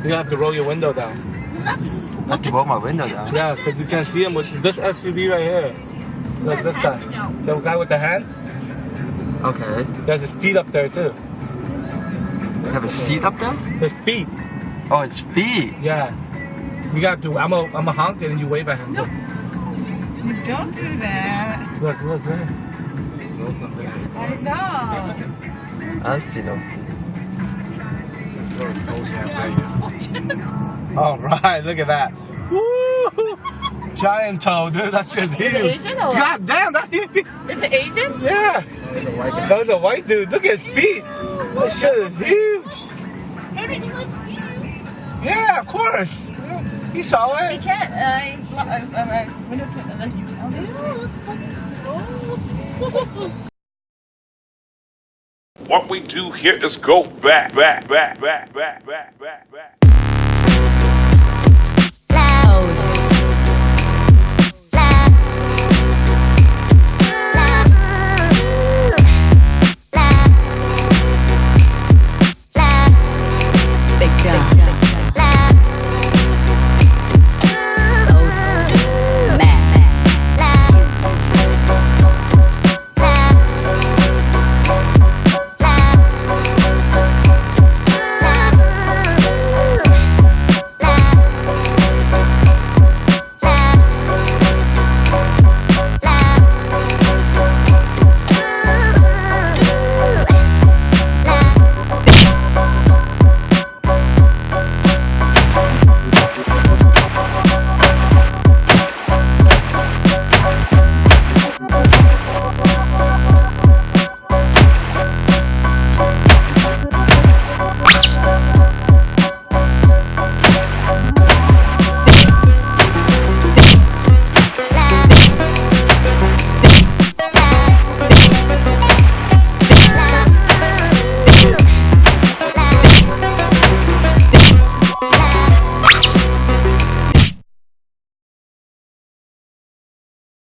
You have to roll your window down. I have to roll my window down. Yeah, because you can't see him with this SUV right here. Look, this guy. The guy with the hand. Okay. He has his feet up there too. You have a seat up there? His feet. Oh, it's feet. Yeah. You got to. I'm a honk and you wave at him. No. Don't do that. Look, look, look. I know. I see no feet. All right, look at that. Woo! Giant toe, dude. That shit's huge. Asian or what? God damn, that's huge. Is it Asian? Yeah. That was a white dude. Look at his feet. That shit is huge. Maybe he like Yeah, of course. He saw He it. can't. Window to unless you. Oh. What we do here is go back. Loud.